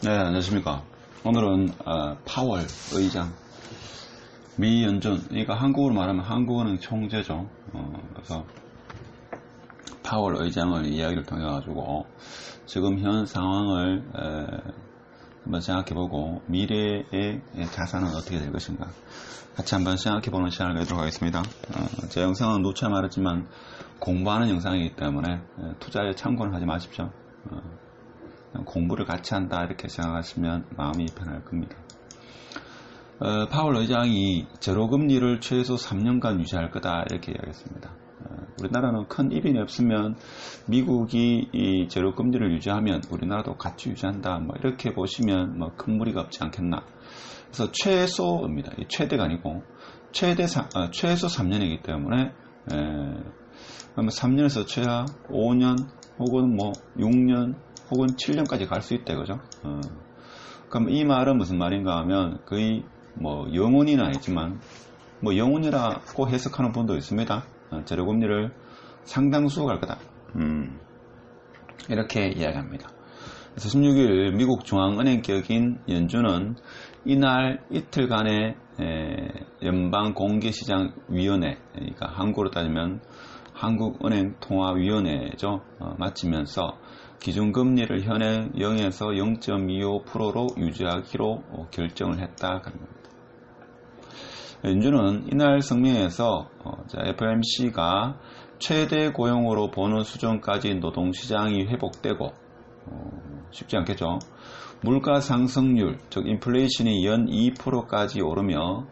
네, 안녕하십니까. 오늘은 파월 의장 미 연준, 그러니까 한국어로 말하면 한국은행 총재죠. 그래서 파월 의장을 이야기를 통해 가지고 지금 현 상황을 한번 생각해보고 미래의 자산은 어떻게 될 것인가 같이 한번 생각해보는 시간을 갖도록 하겠습니다. 제 영상은 누차 말했지만 공부하는 영상이기 때문에 투자에 참고는 하지 마십시오. 공부를 같이 한다 이렇게 생각하시면 마음이 편할 겁니다. 파월 의장이 제로금리를 최소 3년간 유지할 거다 이렇게 이야기했습니다. 우리나라는 큰 이변이 없으면 미국이 이 제로금리를 유지하면 우리나라도 같이 유지한다 뭐 이렇게 보시면 뭐 큰 무리가 없지 않겠나. 그래서 최소입니다. 최대가 아니고 최소 3년이기 때문에 그러면 3년에서 최하 5년 혹은 뭐 6년 혹은 7년까지 갈 수 있다 그죠? 그럼 이 말은 무슨 말인가 하면 거의 뭐 영원히는 아니지만 뭐 영원이라고 해석하는 분도 있습니다. 제로금리를 상당수 갈 거다. 이렇게 이야기합니다. 그래서 16일 미국 중앙은행격인 연준은 이날 이틀간의 연방공개시장위원회, 그러니까 한국으로 따지면 한국은행통화위원회죠. 마치면서 기준금리를 현행 0에서 0.25%로 유지하기로 결정을 했다. 연준은 이날 성명에서 FOMC가 최대 고용으로 보는 수준까지 노동시장이 회복되고 쉽지 않겠죠. 물가 상승률, 즉 인플레이션이 연 2%까지 오르며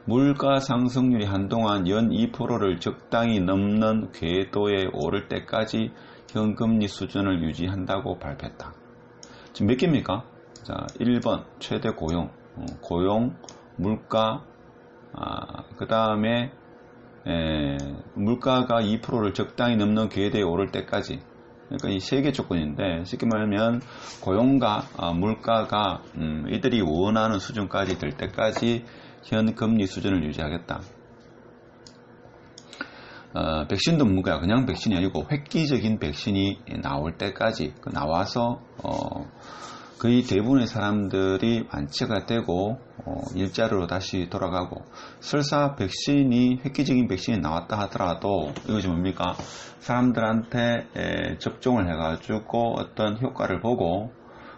물가 상승률이 한동안 연 2%를 적당히 넘는 궤도에 오를 때까지 현금리 수준을 유지한다고 발표했다. 지금 몇 개입니까? 자, 1번 최대 고용, 물가, 그 다음에 물가가 2%를 적당히 넘는 궤도에 오를 때까지. 그러니까 이 세 개 조건인데 쉽게 말하면 고용과 물가가 이들이 원하는 수준까지 될 때까지 현 금리 수준을 유지하겠다. 백신도 문제야. 그냥 백신이 아니고 획기적인 백신이 나올 때까지 나와서 거의 대부분의 사람들이 완치가 되고 일자리로 다시 돌아가고 설사 획기적인 백신이 나왔다 하더라도 이것이 뭡니까? 사람들한테 접종을 해가지고 어떤 효과를 보고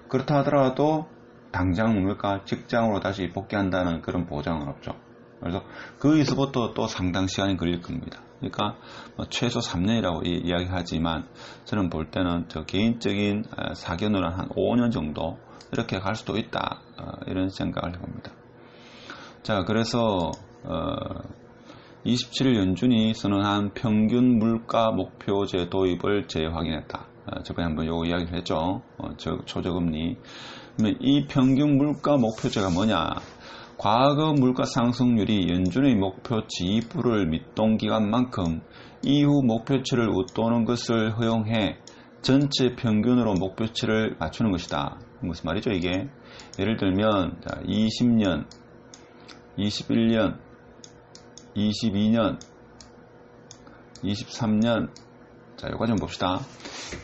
그렇다 하더라도 당장 뭡니까? 직장으로 다시 복귀한다는 그런 보장은 없죠. 그래서 거기서부터 또 상당 시간이 걸릴 겁니다. 그러니까 최소 3년이라고 이야기하지만 저는 볼 때는 저 개인적인 사견으로는 한 5년 정도 이렇게 갈 수도 있다 이런 생각을 해봅니다. 자, 그래서 27일 연준이 선언한 평균 물가 목표제 도입을 재확인했다. 저번에 한번 요거 이야기를 했죠. 초저금리. 이 평균 물가 목표제가 뭐냐? 과거 물가 상승률이 연준의 목표치 2%를 밑돈 기간만큼 이후 목표치를 웃도는 것을 허용해 전체 평균으로 목표치를 맞추는 것이다. 무슨 말이죠 이게? 예를 들면 20년, 21년, 22년, 23년 자, 여기까지 좀 봅시다.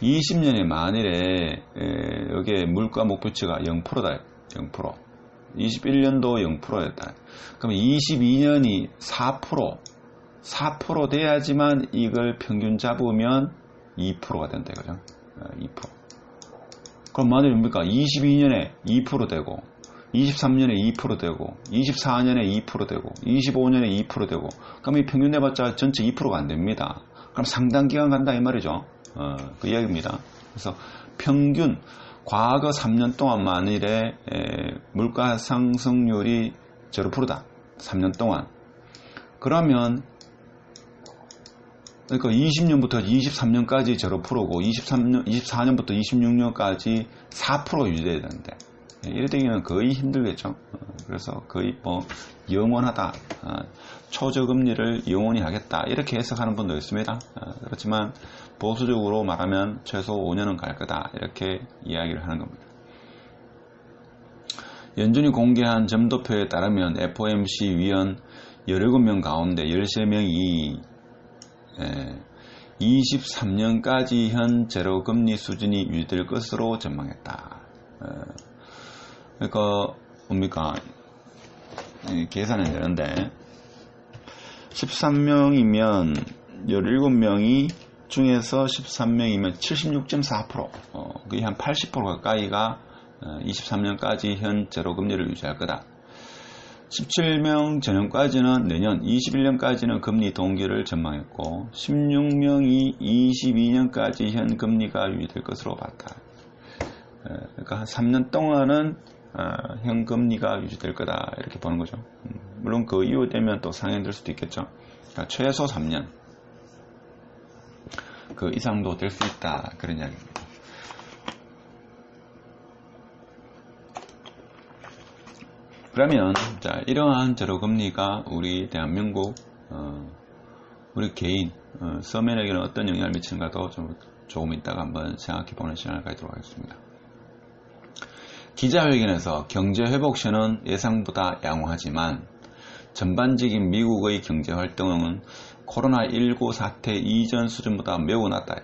20년에 만일에 여기에 물가 목표치가 0%다. 0%. 21년도 0%였다. 그러면 22년이 4% 돼야지만 이걸 평균 잡으면 2%가 된다. 그죠? 2%. 그럼 만약에 뭡니까? 22년에 2% 되고, 23년에 2% 되고, 24년에 2% 되고, 25년에 2% 되고, 그럼 이 평균 내봤자 전체 2%가 안 됩니다. 그럼 상당 기간 간다 이 말이죠. 그 이야기입니다. 그래서 평균 과거 3년 동안 만일에 물가 상승률이 0%다. 3년 동안. 그러면 그러니까 20년부터 23년까지 0%고 24년부터 26년까지 4% 유지돼야 되는데 이래 되기는 거의 힘들겠죠. 그래서 거의 뭐 영원하다. 초저금리를 영원히 하겠다. 이렇게 해석하는 분도 있습니다. 그렇지만 보수적으로 말하면 최소 5년은 갈 거다. 이렇게 이야기를 하는 겁니다. 연준이 공개한 점도표에 따르면 FOMC 위원 17명 가운데 13명이 23년까지 현 제로금리 수준이 유지될 것으로 전망했다. 그러니까 뭡니까? 계산이 되는데 13명이면 17명이 중에서 13명이면 76.4%, 거의 한 80% 가까이가 23년까지 현 제로금리를 유지할 거다. 17명 전년까지는 내년 21년까지는 금리 동기를 전망했고 16명이 22년까지 현 금리가 유지될 것으로 봤다. 그러니까 한 3년 동안은 현 금리가 유지될 거다 이렇게 보는 거죠. 물론 그 이후 되면 또 상향될 수도 있겠죠. 그러니까 최소 3년 그 이상도 될 수 있다 그런 이야기입니다. 그러면 자 이러한 제로금리가 우리 대한민국 우리 개인 서민에게는 어떤 영향을 미치는가도 조금 이따가 한번 생각해보는 시간을 가지도록 하겠습니다. 기자회견에서 경제회복세는 예상보다 양호하지만 전반적인 미국의 경제활동은 코로나19 사태 이전 수준보다 매우 낮다.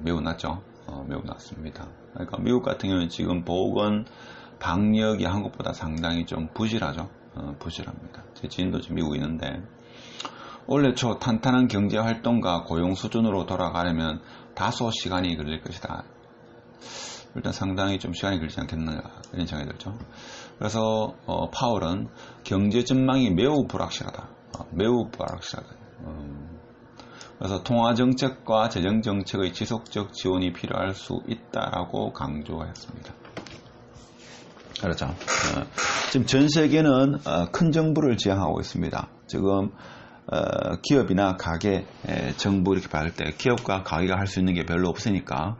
매우 낮죠. 매우 낮습니다. 그러니까 미국 같은 경우는 지금 보건 방역이 한국보다 상당히 좀 부실하죠. 부실합니다. 제 지인도 지금 미국에 있는데 올해 초 탄탄한 경제활동과 고용 수준으로 돌아가려면 다소 시간이 걸릴 것이다. 일단 상당히 좀 시간이 걸리지 않겠나 이런 생각이 들죠. 그래서 파월은 경제 전망이 매우 불확실하다. 매우 불확실하다. 그래서 통화정책과 재정정책의 지속적 지원이 필요할 수 있다라고 강조했습니다. 그렇죠. 지금 전 세계는 큰 정부를 지향하고 있습니다. 지금 기업이나 가게, 정부 이렇게 봤을 때 기업과 가게가 할 수 있는 게 별로 없으니까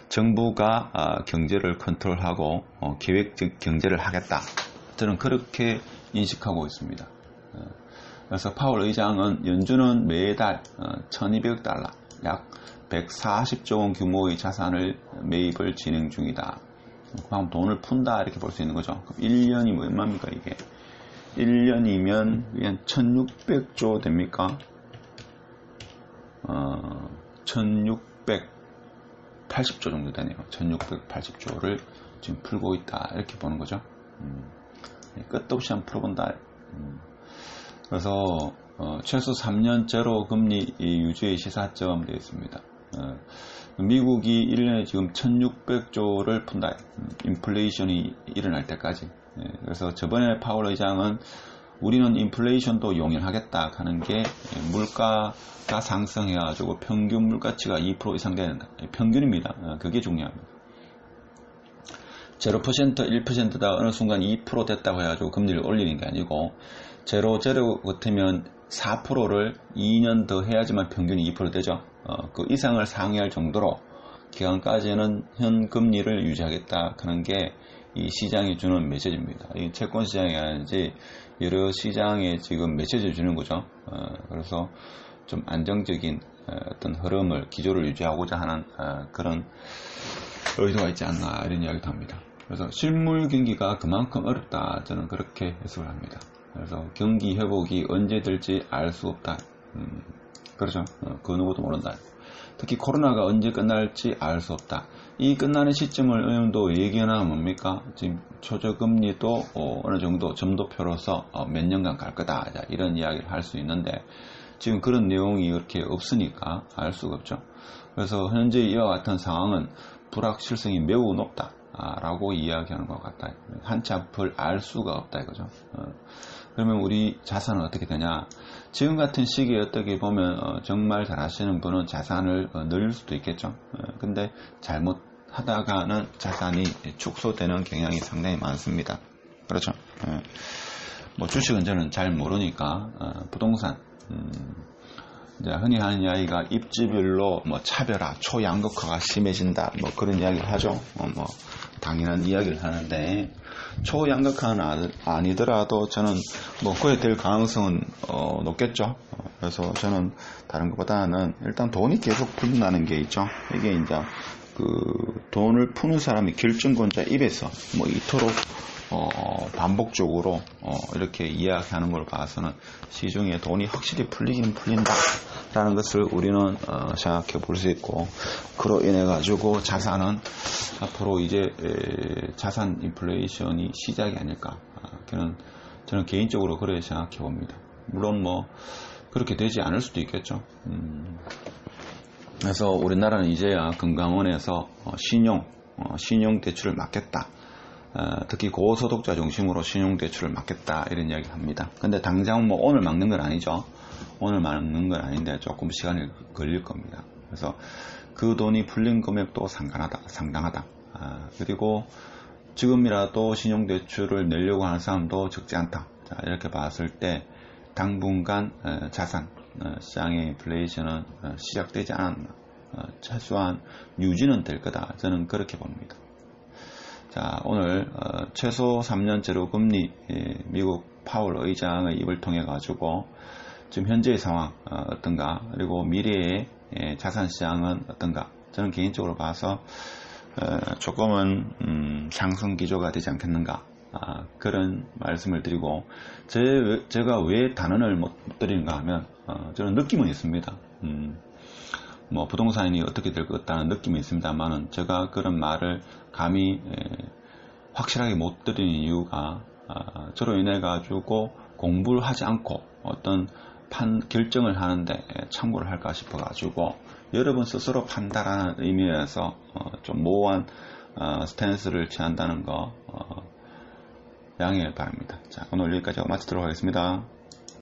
정부가 경제를 컨트롤하고 계획적 경제를 하겠다. 저는 그렇게 인식하고 있습니다. 그래서 파월 의장은 연준은 매달 1200억 달러, 약 140조 원 규모의 자산을 매입을 진행 중이다. 그럼 돈을 푼다 이렇게 볼 수 있는 거죠. 그럼 1년이 얼마입니까 이게? 1년이면 1600조 됩니까? 1680조 정도 되네요. 1680조를 지금 풀고 있다 이렇게 보는 거죠. 끝도 없이 한번 풀어본다. 그래서 최소 3년 제로 금리 유지의 시사점 되어 있습니다. 미국이 1년에 지금 1600조를 푼다. 인플레이션이 일어날 때까지. 그래서 저번에 파월 의장은 우리는 인플레이션도 용인하겠다 하는 게 물가가 상승해가지고 평균 물가치가 2% 이상 된다. 평균입니다. 그게 중요합니다. 0%, 1%다 어느 순간 2% 됐다고 해가지고 금리를 올리는 게 아니고 제로 같으면 4%를 2년 더 해야지만 평균이 2% 되죠. 그 이상을 상회할 정도로 기간까지는 현 금리를 유지하겠다 하는 게 이 시장이 주는 메시지입니다. 이 채권 시장이 아닌지 여러 시장에 지금 메시지를 주는 거죠. 그래서 좀 안정적인 어떤 흐름을 기조를 유지하고자 하는 그런 의도가 있지 않나 이런 이야기도 합니다. 그래서 실물 경기가 그만큼 어렵다 저는 그렇게 해석을 합니다. 그래서 경기 회복이 언제 될지 알 수 없다. 그렇죠. 그 누구도 모른다. 특히 코로나가 언제 끝날지 알 수 없다. 이 끝나는 시점을 어느 정도 예견하면 뭡니까? 지금 초저금리도 어느 정도 점도표로서 몇 년간 갈 거다. 이런 이야기를 할 수 있는데 지금 그런 내용이 이렇게 없으니까 알 수가 없죠. 그래서 현재 이와 같은 상황은 불확실성이 매우 높다. 라고 이야기하는 것 같다. 한치 앞을 알 수가 없다 이거죠. 그러면 우리 자산은 어떻게 되냐? 지금 같은 시기에 어떻게 보면 정말 잘하시는 분은 자산을 늘릴 수도 있겠죠. 근데 잘못하다가는 자산이 축소되는 경향이 상당히 많습니다. 그렇죠. 뭐 주식은 저는 잘 모르니까 부동산 이제 흔히 하는 이야기가 입지별로 뭐 차별화, 초양극화가 심해진다 뭐 그런 이야기를 하죠. 뭐 당연한 이야기를 하는데 초양극화는 아니더라도 저는 뭐 그에 될 가능성은 높겠죠. 그래서 저는 다른 것보다는 일단 돈이 계속 풀린다는 게 있죠. 이게 이제 그 돈을 푸는 사람이 결정권자 입에서 뭐 이토록 반복적으로 이렇게 이야기하는 걸 봐서는 시중에 돈이 확실히 풀리긴 풀린다라는 것을 우리는 생각해 볼 수 있고, 그로 인해 가지고 자산은 앞으로 이제 자산 인플레이션이 시작이 아닐까. 저는 개인적으로 그렇게 생각해 봅니다. 물론 뭐 그렇게 되지 않을 수도 있겠죠. 그래서 우리나라는 이제야 금감원에서 신용 대출을 막겠다. 특히 고소득자 중심으로 신용 대출을 막겠다, 이런 이야기를 합니다. 근데 당장 뭐 오늘 막는 건 아니죠. 오늘 막는 건 아닌데 조금 시간이 걸릴 겁니다. 그래서 그 돈이 풀린 금액도 상당하다. 그리고 지금이라도 신용 대출을 내려고 하는 사람도 적지 않다. 자, 이렇게 봤을 때 당분간 자산 시장의 인플레이션은 시작되지 않았나, 최소한 유지는 될 거다, 저는 그렇게 봅니다. 자, 오늘 최소 3년 제로금리 미국 파월 의장의 입을 통해 가지고 지금 현재의 상황 어떤가, 그리고 미래의 자산시장은 어떤가, 저는 개인적으로 봐서 조금은 상승 기조가 되지 않겠는가, 그런 말씀을 드리고, 제가 왜 단언을 못 드리는가 하면 저는 느낌은 있습니다. 뭐 부동산이 어떻게 될 것 같다는 느낌이 있습니다만은, 제가 그런 말을 감히 확실하게 못 드리는 이유가 저로 인해 가지고 공부를 하지 않고 어떤 결정을 하는데 참고를 할까 싶어 가지고 여러분 스스로 판단하는 의미에서 좀 모호한 스탠스를 취한다는 거 양해 바랍니다. 자, 오늘 여기까지 마치도록 하겠습니다.